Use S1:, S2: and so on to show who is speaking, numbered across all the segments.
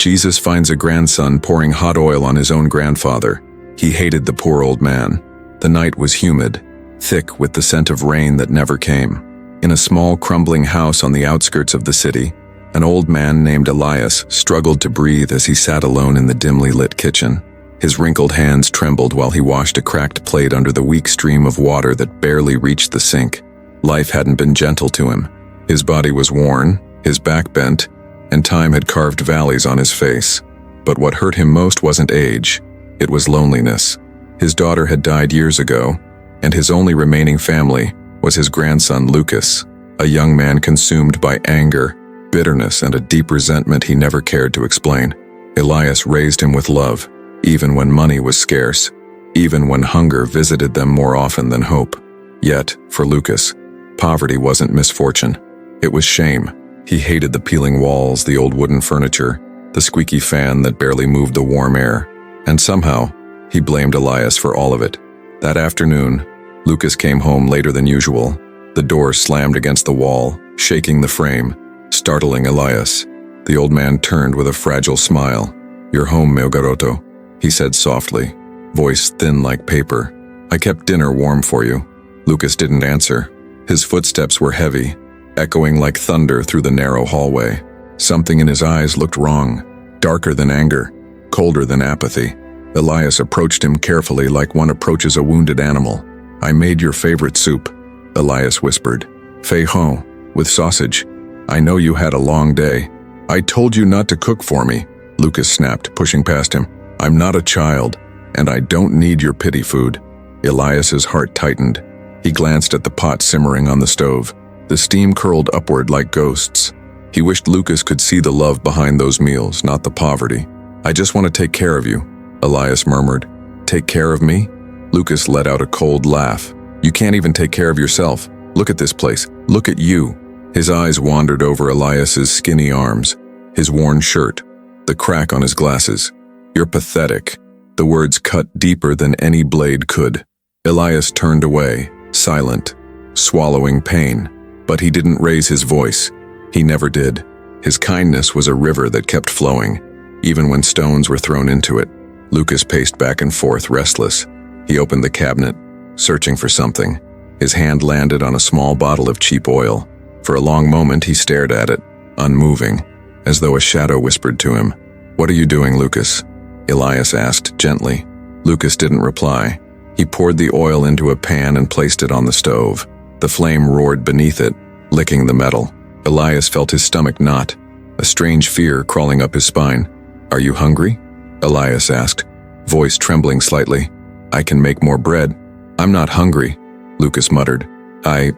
S1: Jesus finds a grandson pouring hot oil on his own grandfather. He hated the poor old man. The night was humid, thick with the scent of rain that never came. In a small, crumbling house on the outskirts of the city, an old man named Elias struggled to breathe as he sat alone in the dimly lit kitchen. His wrinkled hands trembled while he washed a cracked plate under the weak stream of water that barely reached the sink. Life hadn't been gentle to him. His body was worn, his back bent, and time had carved valleys on his face. But what hurt him most wasn't age, it was loneliness. His daughter had died years ago, and his only remaining family was his grandson Lucas, a young man consumed by anger, bitterness, and a deep resentment he never cared to explain. Elias raised him with love, even when money was scarce, even when hunger visited them more often than hope. Yet, for Lucas, poverty wasn't misfortune. It was shame. He hated the peeling walls, the old wooden furniture, the squeaky fan that barely moved the warm air. And somehow, he blamed Elias for all of it. That afternoon, Lucas came home later than usual. The door slammed against the wall, shaking the frame, startling Elias. The old man turned with a fragile smile. "You're home, meu garoto," he said softly, voice thin like paper. "I kept dinner warm for you." Lucas didn't answer. His footsteps were heavy, echoing like thunder through the narrow hallway. Something in his eyes looked wrong, darker than anger, colder than apathy. Elias approached him carefully like one approaches a wounded animal. "I made your favorite soup," Elias whispered. "Feijon, with sausage. I know you had a long day." "I told you not to cook for me," Lucas snapped, pushing past him. "I'm not a child, and I don't need your pity food." Elias's heart tightened. He glanced at the pot simmering on the stove. The steam curled upward like ghosts. He wished Lucas could see the love behind those meals, not the poverty. "I just want to take care of you," Elias murmured. "Take care of me?" Lucas let out a cold laugh. "You can't even take care of yourself. Look at this place. Look at you." His eyes wandered over Elias's skinny arms, his worn shirt, the crack on his glasses. "You're pathetic." The words cut deeper than any blade could. Elias turned away, silent, swallowing pain. But he didn't raise his voice. He never did. His kindness was a river that kept flowing, even when stones were thrown into it. Lucas paced back and forth, restless. He opened the cabinet, searching for something. His hand landed on a small bottle of cheap oil. For a long moment he stared at it, unmoving, as though a shadow whispered to him. "What are you doing, Lucas?" Elias asked gently. Lucas didn't reply. He poured the oil into a pan and placed it on the stove. The flame roared beneath it, licking the metal. Elias felt his stomach knot, a strange fear crawling up his spine. "Are you hungry?" Elias asked, voice trembling slightly. "I can make more bread." "I'm not hungry," Lucas muttered. I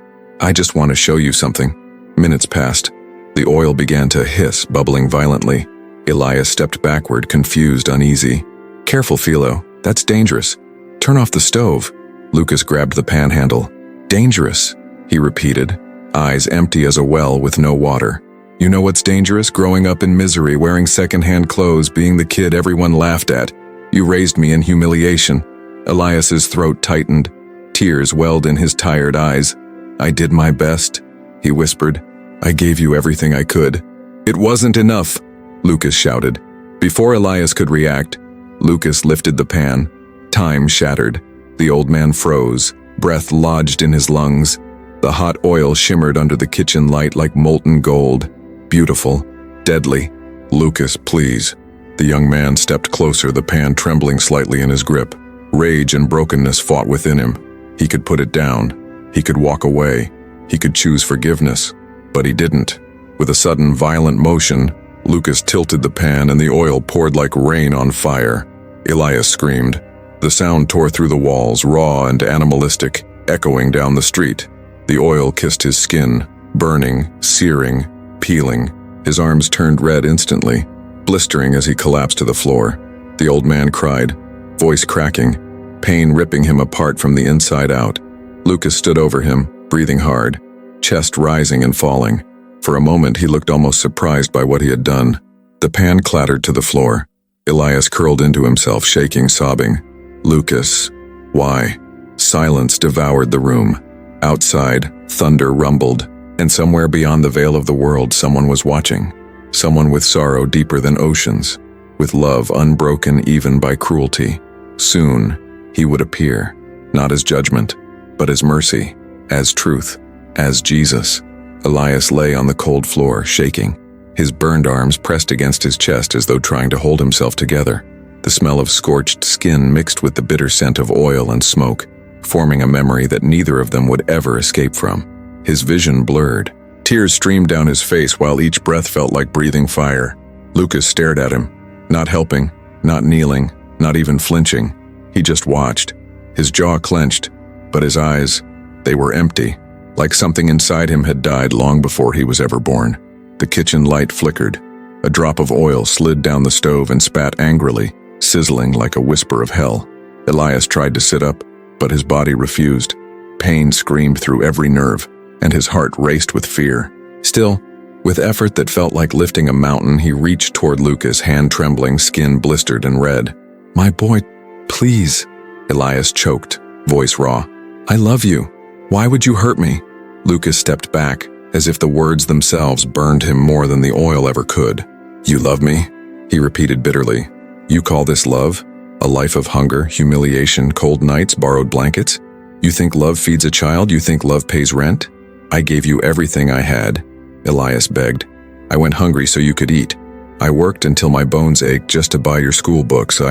S1: just want to show you something." Minutes passed. The oil began to hiss, bubbling violently. Elias stepped backward, confused, uneasy. "Careful, Philo. That's dangerous. Turn off the stove." Lucas grabbed the pan handle. "Dangerous," he repeated, eyes empty as a well with no water. "You know what's dangerous? Growing up in misery, wearing second-hand clothes, being the kid everyone laughed at. You raised me in humiliation." Elias's throat tightened. Tears welled in his tired eyes. "I did my best," he whispered. "I gave you everything I could." "It wasn't enough," Lucas shouted. Before Elias could react, Lucas lifted the pan. Time shattered. The old man froze, breath lodged in his lungs. The hot oil shimmered under the kitchen light like molten gold. Beautiful, deadly. "Lucas, please." The young man stepped closer, the pan trembling slightly in his grip. Rage and brokenness fought within him. He could put it down. He could walk away. He could choose forgiveness. But he didn't. With a sudden, violent motion, Lucas tilted the pan and the oil poured like rain on fire. Elias screamed. The sound tore through the walls, raw and animalistic, echoing down the street. The oil kissed his skin, burning, searing, peeling. His arms turned red instantly, blistering as he collapsed to the floor. The old man cried, voice cracking, pain ripping him apart from the inside out. Lucas stood over him, breathing hard, chest rising and falling. For a moment he looked almost surprised by what he had done. The pan clattered to the floor. Elias curled into himself, shaking, sobbing. "Lucas, why?" Silence devoured the room. Outside, thunder rumbled, and somewhere beyond the veil of the world someone was watching. someone with sorrow deeper than oceans, with love unbroken even by cruelty. Soon, he would appear, not as judgment, but as mercy, as truth, as Jesus. Elias lay on the cold floor, shaking, his burned arms pressed against his chest as though trying to hold himself together. The smell of scorched skin mixed with the bitter scent of oil and smoke, forming a memory that neither of them would ever escape from. His vision blurred. Tears streamed down his face while each breath felt like breathing fire. Lucas stared at him, not helping, not kneeling, not even flinching. He just watched. His jaw clenched, but his eyes, they were empty, like something inside him had died long before he was ever born. The kitchen light flickered. A drop of oil slid down the stove and spat angrily, sizzling like a whisper of hell. Elias tried to sit up, but his body refused. Pain screamed through every nerve, and his heart raced with fear. Still, with effort that felt like lifting a mountain, he reached toward Lucas, hand trembling, skin blistered and red. "My boy, please," Elias choked, voice raw. "I love you. Why would you hurt me?" Lucas stepped back, as if the words themselves burned him more than the oil ever could. "You love me?" he repeated bitterly. "You call this love? A life of hunger, humiliation, cold nights, borrowed blankets? You think love feeds a child? You think love pays rent? I gave you everything I had," Elias begged. "I went hungry so you could eat. I worked until my bones ached just to buy your school books.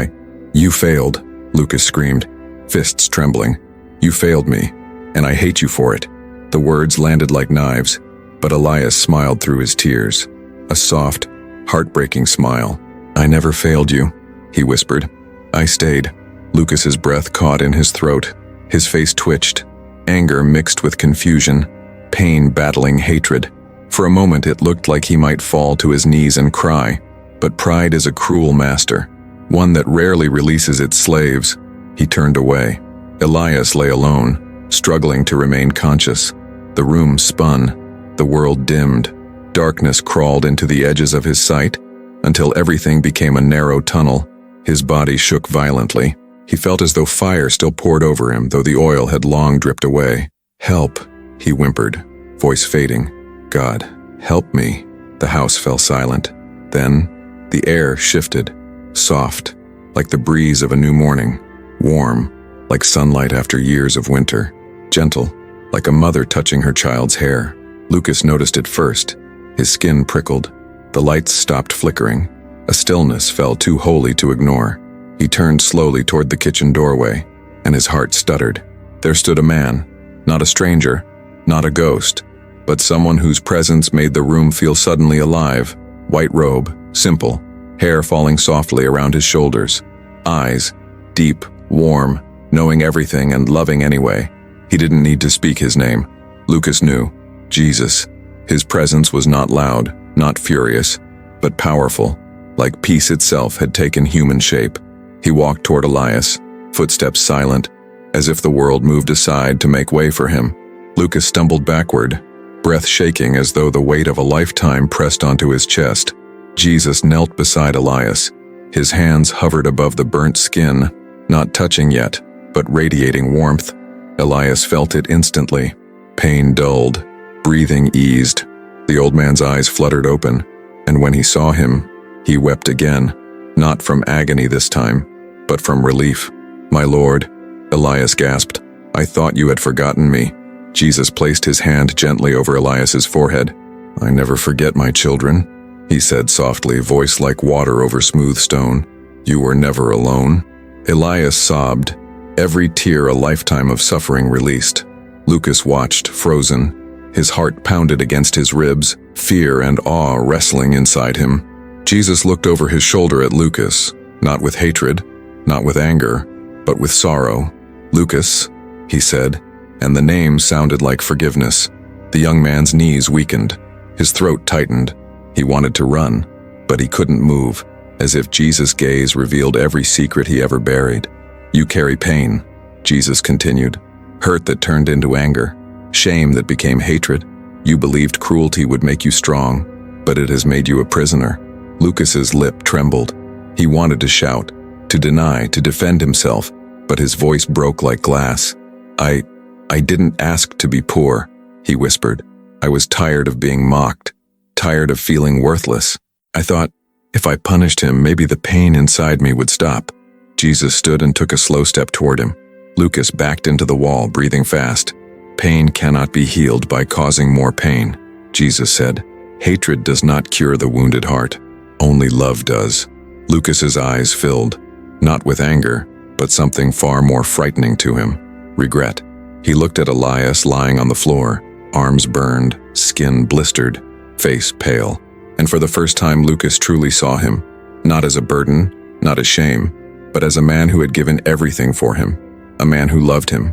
S1: You failed," Lucas screamed, fists trembling. "You failed me, and I hate you for it." The words landed like knives, but Elias smiled through his tears. A soft, heartbreaking smile. "I never failed you," he whispered. "I stayed." Lucas's breath caught in his throat. His face twitched, anger mixed with confusion, pain battling hatred. For a moment it looked like he might fall to his knees and cry, but pride is a cruel master, one that rarely releases its slaves. He turned away. Elias lay alone, struggling to remain conscious. The room spun, the world dimmed. Darkness crawled into the edges of his sight, until everything became a narrow tunnel. His body shook violently. He felt as though fire still poured over him, though the oil had long dripped away. "Help," he whimpered, voice fading. "God, help me." The house fell silent. Then, the air shifted, soft, like the breeze of a new morning, warm, like sunlight after years of winter, gentle, like a mother touching her child's hair. Lucas noticed it first. His skin prickled. The lights stopped flickering. A stillness fell too holy to ignore. He turned slowly toward the kitchen doorway, and his heart stuttered. There stood a man, not a stranger, not a ghost, but someone whose presence made the room feel suddenly alive. White robe, simple, hair falling softly around his shoulders. Eyes, deep, warm, knowing everything and loving anyway. He didn't need to speak his name. Lucas knew. Jesus. His presence was not loud, not furious, but powerful, like peace itself had taken human shape. He walked toward Elias, footsteps silent, as if the world moved aside to make way for him. Lucas stumbled backward, breath shaking as though the weight of a lifetime pressed onto his chest. Jesus knelt beside Elias. His hands hovered above the burnt skin, not touching yet, but radiating warmth. Elias felt it instantly. Pain dulled, breathing eased. The old man's eyes fluttered open, and when he saw him, he wept again, not from agony this time, but from relief. "My Lord," Elias gasped, "I thought you had forgotten me." Jesus placed his hand gently over Elias's forehead. "I never forget my children," he said softly, voice like water over smooth stone. "You were never alone." Elias sobbed, every tear a lifetime of suffering released. Lucas watched, frozen. His heart pounded against his ribs, fear and awe wrestling inside him. Jesus looked over his shoulder at Lucas, not with hatred, not with anger, but with sorrow. "Lucas," he said, and the name sounded like forgiveness. The young man's knees weakened. His throat tightened. He wanted to run, but he couldn't move, as if Jesus' gaze revealed every secret he ever buried. "You carry pain," Jesus continued, "hurt that turned into anger, shame that became hatred. You believed cruelty would make you strong, but it has made you a prisoner." Lucas's lip trembled. He wanted to shout, to deny, to defend himself, but his voice broke like glass. I didn't ask to be poor," he whispered. "I was tired of being mocked, tired of feeling worthless. I thought, if I punished him, maybe the pain inside me would stop. Jesus stood and took a slow step toward him. Lucas backed into the wall, breathing fast. Pain cannot be healed by causing more pain, Jesus said. Hatred does not cure the wounded heart. Only love does. Lucas's eyes filled, not with anger, but something far more frightening to him, regret. He looked at Elias lying on the floor, arms burned, skin blistered, face pale. And for the first time, Lucas truly saw him, not as a burden, not as shame, but as a man who had given everything for him, a man who loved him.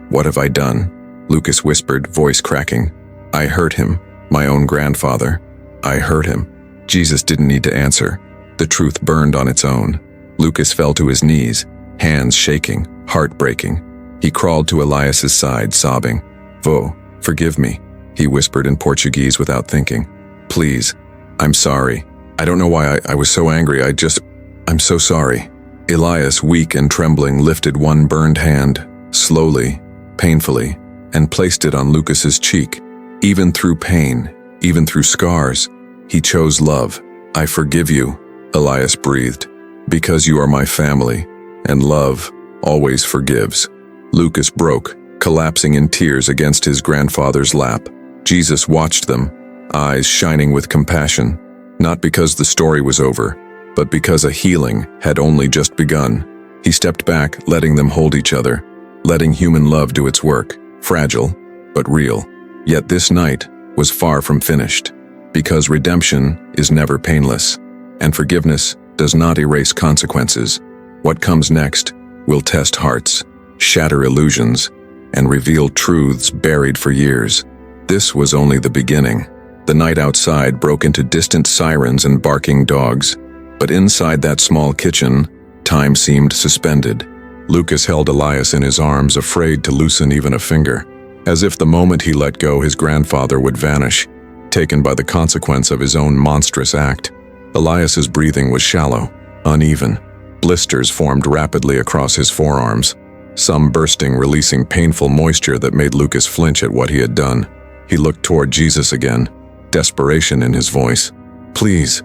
S1: What have I done? Lucas whispered, voice cracking. I hurt him, my own grandfather. I hurt him. Jesus didn't need to answer. The truth burned on its own. Lucas fell to his knees, hands shaking, heart breaking. He crawled to Elias's side, sobbing. Vô, forgive me, he whispered in Portuguese without thinking. Please, I'm sorry. I don't know why I was so angry. I'm so sorry. Elias, weak and trembling, lifted one burned hand, slowly, painfully, and placed it on Lucas's cheek. Even through pain, even through scars, he chose love. I forgive you, Elias breathed, because you are my family, and love always forgives. Lucas broke, collapsing in tears against his grandfather's lap. Jesus watched them, eyes shining with compassion, not because the story was over, but because a healing had only just begun. He stepped back, letting them hold each other, letting human love do its work, fragile, but real. Yet this night was far from finished, because redemption is never painless, and forgiveness does not erase consequences. What comes next will test hearts, shatter illusions, and reveal truths buried for years. This was only the beginning. The night outside broke into distant sirens and barking dogs, but inside that small kitchen, time seemed suspended. Lucas held Elias in his arms, afraid to loosen even a finger, as if the moment he let go, his grandfather would vanish, taken by the consequence of his own monstrous act. Elias's breathing was shallow, uneven. Blisters formed rapidly across his forearms, some bursting, releasing painful moisture that made Lucas flinch at what he had done. He looked toward Jesus again, desperation in his voice. Please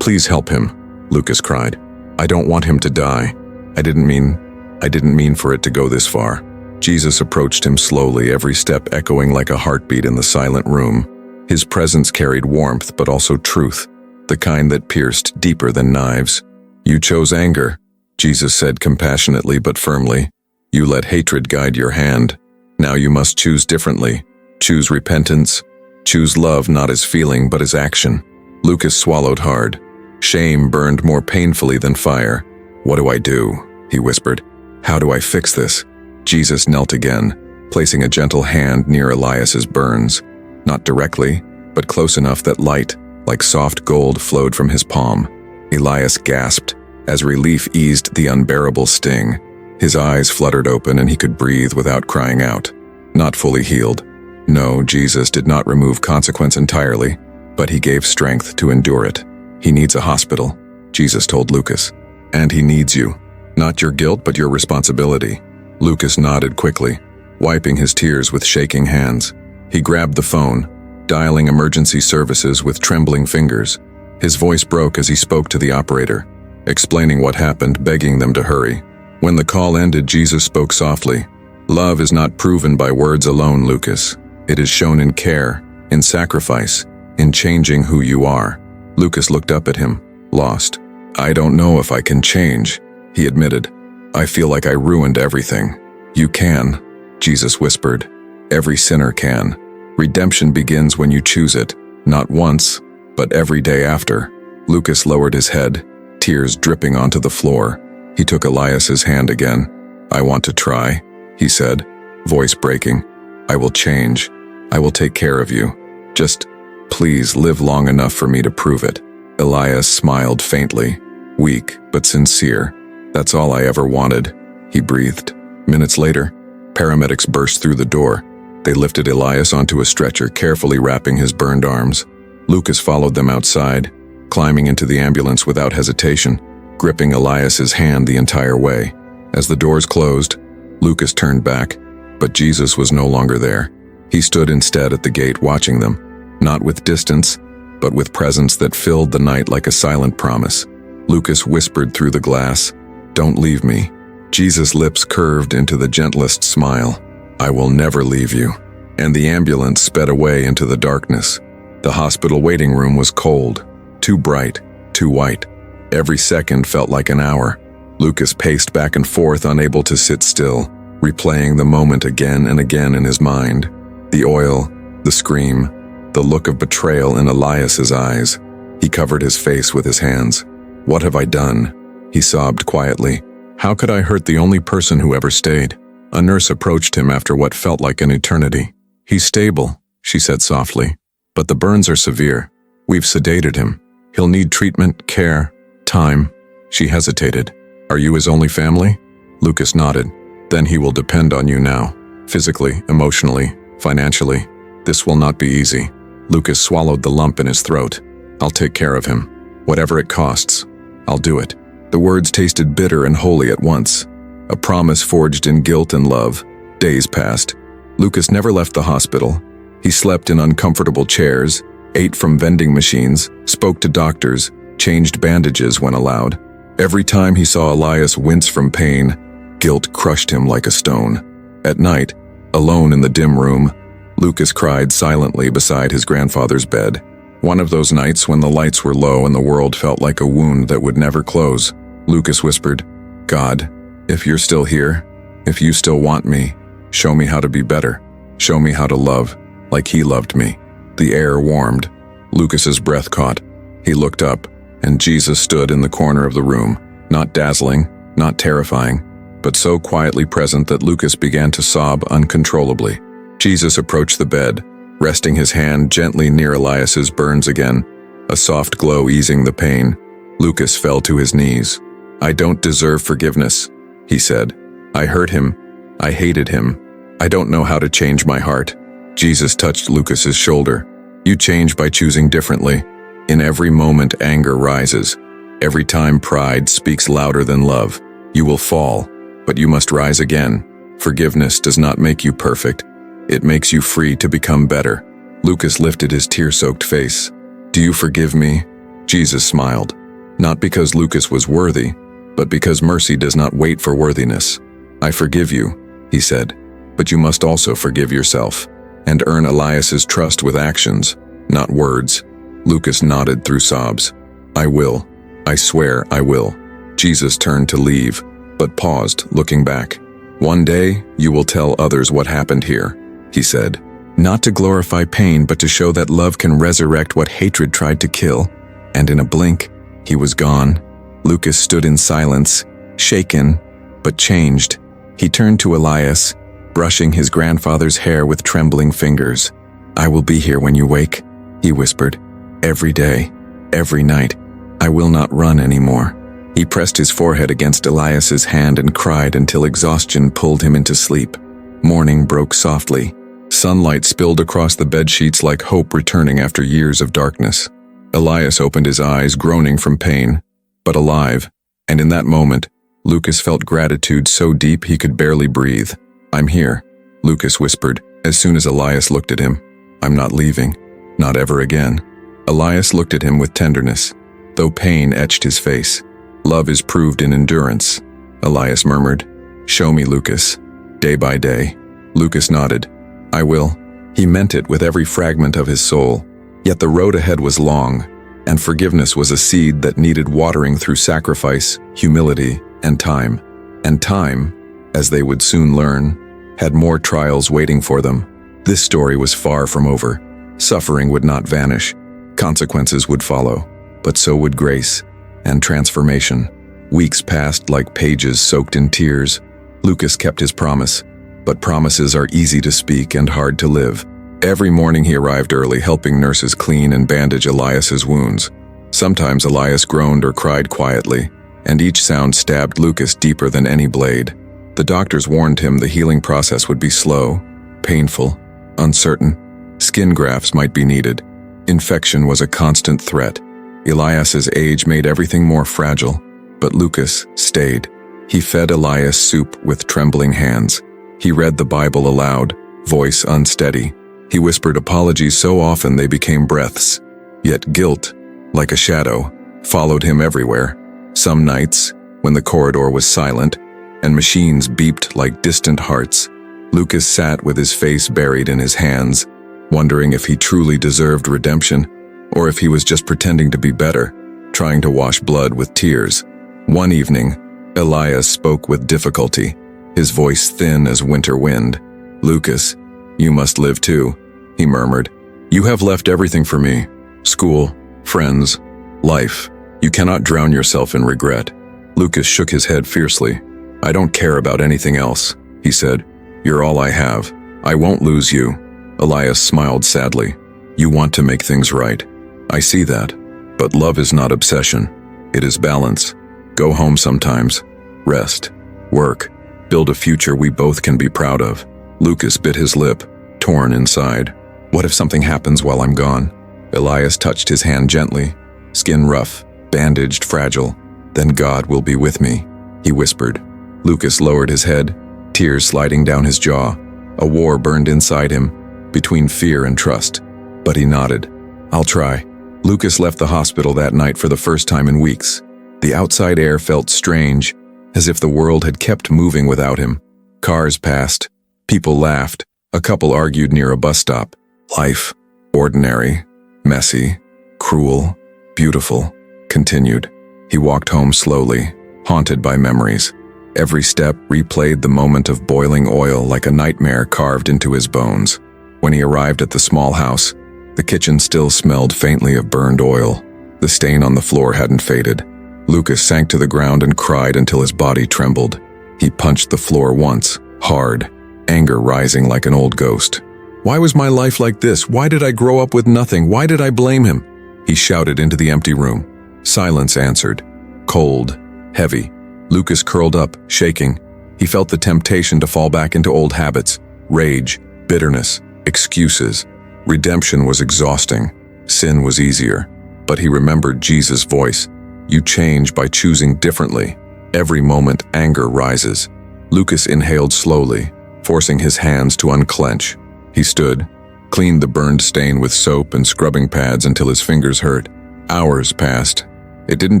S1: help him, Lucas cried. I don't want him to die. I didn't mean for it to go this far. Jesus approached him slowly, every step echoing like a heartbeat in the silent room. His presence carried warmth, but also truth, the kind that pierced deeper than knives. You chose anger, Jesus said compassionately but firmly. You let hatred guide your hand. Now you must choose differently. Choose repentance. Choose love not as feeling but as action. Lucas swallowed hard. Shame burned more painfully than fire. What do I do? He whispered. How do I fix this? Jesus knelt again, placing a gentle hand near Elias's burns. Not directly, but close enough that light, like soft gold, flowed from his palm. Elias gasped as relief eased the unbearable sting. His eyes fluttered open and he could breathe without crying out. Not fully healed. No, Jesus did not remove consequence entirely, but he gave strength to endure it. He needs a hospital, Jesus told Lucas. And he needs you. Not your guilt, but your responsibility. Lucas nodded quickly, wiping his tears with shaking hands. He grabbed the phone, dialing emergency services with trembling fingers. His voice broke as he spoke to the operator, explaining what happened, begging them to hurry. When the call ended, Jesus spoke softly. Love is not proven by words alone, Lucas. It is shown in care, in sacrifice, in changing who you are. Lucas looked up at him, lost. I don't know if I can change, he admitted. I feel like I ruined everything. You can, Jesus whispered. Every sinner can. Redemption begins when you choose it, not once, but every day after. Lucas lowered his head, tears dripping onto the floor. He took Elias's hand again. I want to try, he said, voice breaking. I will change. I will take care of you. Just, please live long enough for me to prove it. Elias smiled faintly, weak but sincere. That's all I ever wanted, he breathed. Minutes later, paramedics burst through the door. They lifted Elias onto a stretcher, carefully wrapping his burned arms. Lucas followed them outside, climbing into the ambulance without hesitation, gripping Elias's hand the entire way. As the doors closed, Lucas turned back, but Jesus was no longer there. He stood instead at the gate watching them, not with distance, but with presence that filled the night like a silent promise. Lucas whispered through the glass, "Don't leave me." Jesus' lips curved into the gentlest smile. "I will never leave you." And the ambulance sped away into the darkness. The hospital waiting room was cold, too bright, too white. Every second felt like an hour. Lucas paced back and forth, unable to sit still, replaying the moment again and again in his mind. The oil, the scream, the look of betrayal in Elias's eyes. He covered his face with his hands. "What have I done?" he sobbed quietly. "How could I hurt the only person who ever stayed?" A nurse approached him after what felt like an eternity. "He's stable," she said softly, "but the burns are severe. We've sedated him. He'll need treatment, care, time." She hesitated. "Are you his only family?" Lucas nodded. "Then he will depend on you now. Physically, emotionally, financially. This will not be easy." Lucas swallowed the lump in his throat. "I'll take care of him. Whatever it costs, I'll do it." The words tasted bitter and holy at once. A promise forged in guilt and love. Days passed. Lucas never left the hospital. He slept in uncomfortable chairs, ate from vending machines, spoke to doctors, changed bandages when allowed. Every time he saw Elias wince from pain, guilt crushed him like a stone. At night, alone in the dim room, Lucas cried silently beside his grandfather's bed. One of those nights when the lights were low and the world felt like a wound that would never close. Lucas whispered, "God, if you're still here, if you still want me, show me how to be better. Show me how to love, like he loved me." The air warmed. Lucas's breath caught. He looked up, and Jesus stood in the corner of the room, not dazzling, not terrifying, but so quietly present that Lucas began to sob uncontrollably. Jesus approached the bed, resting his hand gently near Elias's burns again, a soft glow easing the pain. Lucas fell to his knees. "I don't deserve forgiveness," he said. "I hurt him. I hated him. I don't know how to change my heart." Jesus touched Lucas's shoulder. "You change by choosing differently. In every moment anger rises. Every time pride speaks louder than love. You will fall, but you must rise again. Forgiveness does not make you perfect. It makes you free to become better." Lucas lifted his tear-soaked face. "Do you forgive me?" Jesus smiled. Not because Lucas was worthy, but because mercy does not wait for worthiness. "I forgive you," he said, "but you must also forgive yourself, and earn Elias's trust with actions, not words." Lucas nodded through sobs. "I will. I swear I will." Jesus turned to leave, but paused, looking back. "One day, you will tell others what happened here," he said. "Not to glorify pain, but to show that love can resurrect what hatred tried to kill." And in a blink, he was gone. Lucas stood in silence, shaken, but changed. He turned to Elias, brushing his grandfather's hair with trembling fingers. "I will be here when you wake," he whispered. "Every day, every night. I will not run anymore." He pressed his forehead against Elias's hand and cried until exhaustion pulled him into sleep. Morning broke softly. Sunlight spilled across the bedsheets like hope returning after years of darkness. Elias opened his eyes, groaning from pain, but alive, and in that moment, Lucas felt gratitude so deep he could barely breathe. "I'm here," Lucas whispered, as soon as Elias looked at him. "I'm not leaving. Not ever again." Elias looked at him with tenderness, though pain etched his face. "Love is proved in endurance," Elias murmured. "Show me, Lucas, day by day." Lucas nodded. "I will." He meant it with every fragment of his soul. Yet the road ahead was long, and forgiveness was a seed that needed watering through sacrifice, humility, and time. And time, as they would soon learn, had more trials waiting for them. This story was far from over. Suffering would not vanish. Consequences would follow, but so would grace and transformation. Weeks passed like pages soaked in tears. Lucas kept his promise, but promises are easy to speak and hard to live. Every morning he arrived early, helping nurses clean and bandage Elias's wounds. Sometimes Elias groaned or cried quietly, and each sound stabbed Lucas deeper than any blade. The doctors warned him the healing process would be slow, painful, uncertain. Skin grafts might be needed. Infection was a constant threat. Elias's age made everything more fragile, but Lucas stayed. He fed Elias soup with trembling hands. He read the Bible aloud, voice unsteady. He whispered apologies so often they became breaths. Yet guilt, like a shadow, followed him everywhere. Some nights, when the corridor was silent and machines beeped like distant hearts, Lucas sat with his face buried in his hands, wondering if he truly deserved redemption, or if he was just pretending to be better, trying to wash blood with tears. One evening, Elias spoke with difficulty, his voice thin as winter wind. "Lucas, you must live too," he murmured. "You have left everything for me. School, friends, life. You cannot drown yourself in regret." Lucas shook his head fiercely. "I don't care about anything else," he said. "You're all I have. I won't lose you." Elias smiled sadly. "You want to make things right. I see that. But love is not obsession. It is balance. Go home sometimes. Rest. Work. Build a future we both can be proud of." Lucas bit his lip, torn inside. "What if something happens while I'm gone?" Elias touched his hand gently. "Skin rough, bandaged, fragile. Then God will be with me," he whispered. Lucas lowered his head, tears sliding down his jaw. A war burned inside him, between fear and trust. But he nodded. "I'll try." Lucas left the hospital that night for the first time in weeks. The outside air felt strange, as if the world had kept moving without him. Cars passed. People laughed. A couple argued near a bus stop. Life, ordinary, messy, cruel, beautiful, continued. He walked home slowly, haunted by memories. Every step replayed the moment of boiling oil like a nightmare carved into his bones. When he arrived at the small house, the kitchen still smelled faintly of burned oil. The stain on the floor hadn't faded. Lucas sank to the ground and cried until his body trembled. He punched the floor once, hard, anger rising like an old ghost. "Why was my life like this? Why did I grow up with nothing? Why did I blame him?" He shouted into the empty room. Silence answered. Cold, heavy. Lucas curled up, shaking. He felt the temptation to fall back into old habits. Rage, bitterness, excuses. Redemption was exhausting. Sin was easier. But he remembered Jesus' voice. "You change by choosing differently. Every moment anger rises." Lucas inhaled slowly, forcing his hands to unclench. He stood, cleaned the burned stain with soap and scrubbing pads until his fingers hurt. Hours passed. It didn't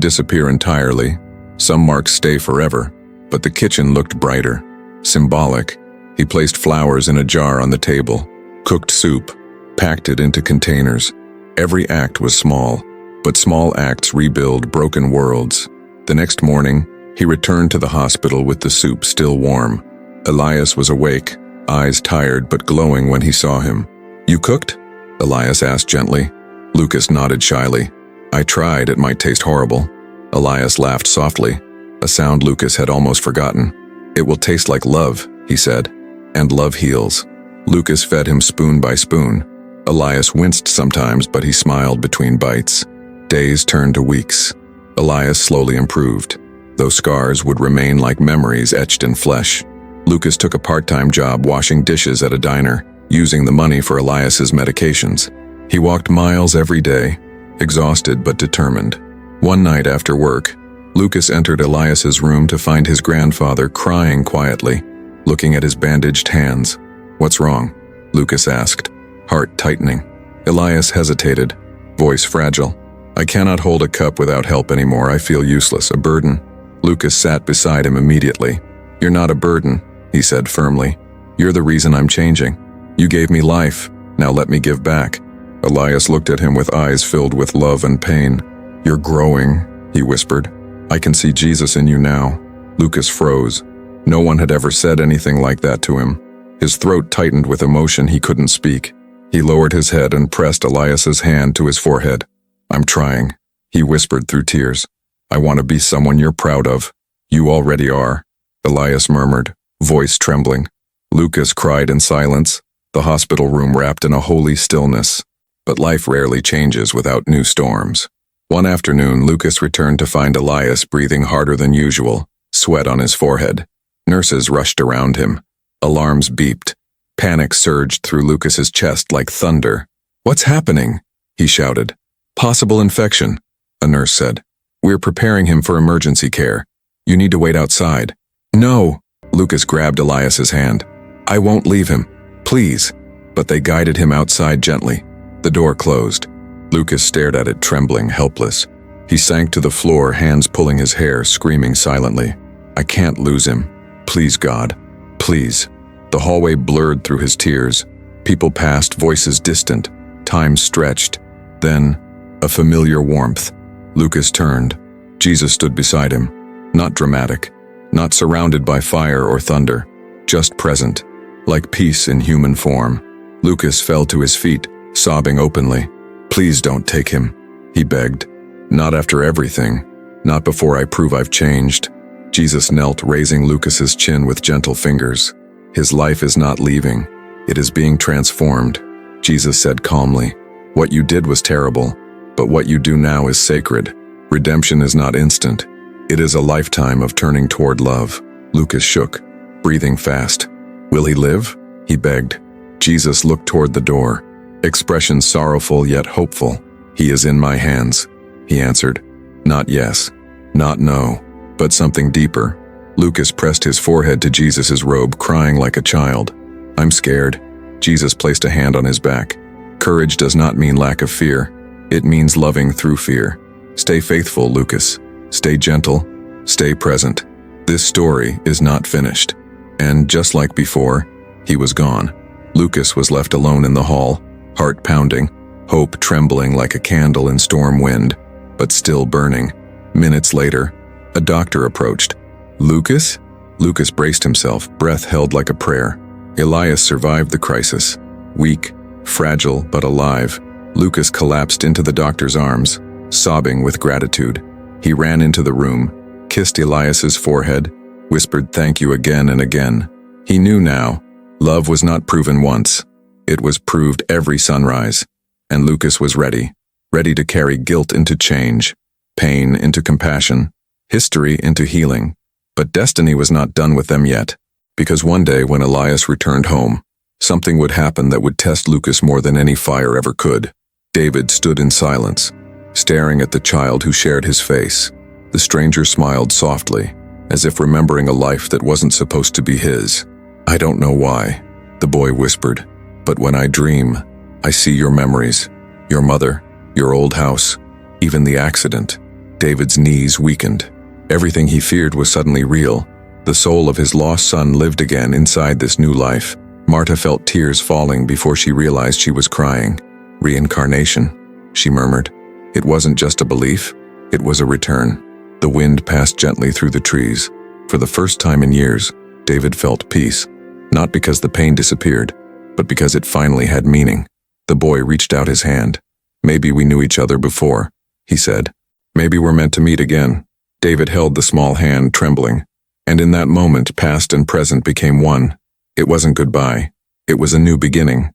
S1: disappear entirely. Some marks stay forever, but the kitchen looked brighter. Symbolic. He placed flowers in a jar on the table, cooked soup, packed it into containers. Every act was small, but small acts rebuild broken worlds. The next morning, he returned to the hospital with the soup still warm. Elias was awake, eyes tired but glowing when he saw him. "You cooked?" Elias asked gently. Lucas nodded shyly. "I tried, it might taste horrible." Elias laughed softly, a sound Lucas had almost forgotten. "It will taste like love," he said, "and love heals." Lucas fed him spoon by spoon. Elias winced sometimes, but he smiled between bites. Days turned to weeks. Elias slowly improved, though scars would remain like memories etched in flesh. Lucas took a part-time job washing dishes at a diner, using the money for Elias's medications. He walked miles every day, exhausted but determined. One night after work, Lucas entered Elias's room to find his grandfather crying quietly, looking at his bandaged hands. "What's wrong?" Lucas asked, heart tightening. Elias hesitated, voice fragile. "I cannot hold a cup without help anymore. I feel useless, a burden." Lucas sat beside him immediately. "You're not a burden," he said firmly. "You're the reason I'm changing. You gave me life, now let me give back." Elias looked at him with eyes filled with love and pain. "You're growing," he whispered. "I can see Jesus in you now." Lucas froze. No one had ever said anything like that to him. His throat tightened with emotion he couldn't speak. He lowered his head and pressed Elias's hand to his forehead. "I'm trying," he whispered through tears. "I want to be someone you're proud of. You already are," Elias murmured, voice trembling. Lucas cried in silence, the hospital room wrapped in a holy stillness. But life rarely changes without new storms. One afternoon, Lucas returned to find Elias breathing harder than usual, sweat on his forehead. Nurses rushed around him. Alarms beeped. Panic surged through Lucas's chest like thunder. "What's happening?" he shouted. "Possible infection," a nurse said. "We're preparing him for emergency care. You need to wait outside." "No," Lucas grabbed Elias's hand. "I won't leave him. Please." But they guided him outside gently. The door closed. Lucas stared at it, trembling, helpless. He sank to the floor, hands pulling his hair, screaming silently. I can't lose him. Please, God. Please. The hallway blurred through his tears. People passed, voices distant. Time stretched. Then, a familiar warmth. Lucas turned. Jesus stood beside him. Not dramatic. Not surrounded by fire or thunder. Just present. Like peace in human form. Lucas fell to his feet, sobbing openly. Please don't take him, he begged. Not after everything. Not before I prove I've changed. Jesus knelt, raising Lucas's chin with gentle fingers. His life is not leaving. It is being transformed. Jesus said calmly, what you did was terrible, but what you do now is sacred. Redemption is not instant. It is a lifetime of turning toward love. Lucas shook, breathing fast. Will he live? He begged. Jesus looked toward the door, expression sorrowful yet hopeful. He is in my hands, he answered. Not yes, not no, but something deeper. Lucas pressed his forehead to Jesus' robe, crying like a child. I'm scared. Jesus placed a hand on his back. Courage does not mean lack of fear. It means loving through fear. Stay faithful, Lucas. Stay gentle. Stay present. This story is not finished. And just like before, he was gone. Lucas was left alone in the hall, heart pounding, hope trembling like a candle in storm wind, but still burning. Minutes later, a doctor approached. Lucas? Lucas braced himself, breath held like a prayer. Elias survived the crisis. Weak, fragile, but alive. Lucas collapsed into the doctor's arms, sobbing with gratitude. He ran into the room, kissed Elias's forehead, whispered thank you again and again. He knew now, love was not proven once. It was proved every sunrise. And Lucas was ready to carry guilt into change, pain into compassion, history into healing. But destiny was not done with them yet, because one day when Elias returned home, something would happen that would test Lucas more than any fire ever could. David stood in silence, staring at the child who shared his face. The stranger smiled softly, as if remembering a life that wasn't supposed to be his. I don't know why, the boy whispered, but when I dream, I see your memories, your mother, your old house, even the accident. David's knees weakened. Everything he feared was suddenly real. The soul of his lost son lived again inside this new life. Marta felt tears falling before she realized she was crying. Reincarnation, she murmured. It wasn't just a belief, it was a return. The wind passed gently through the trees. For the first time in years, David felt peace. Not because the pain disappeared, but because it finally had meaning. The boy reached out his hand. Maybe we knew each other before, he said. Maybe we're meant to meet again. David held the small hand, trembling. And in that moment, past and present became one. It wasn't goodbye. It was a new beginning.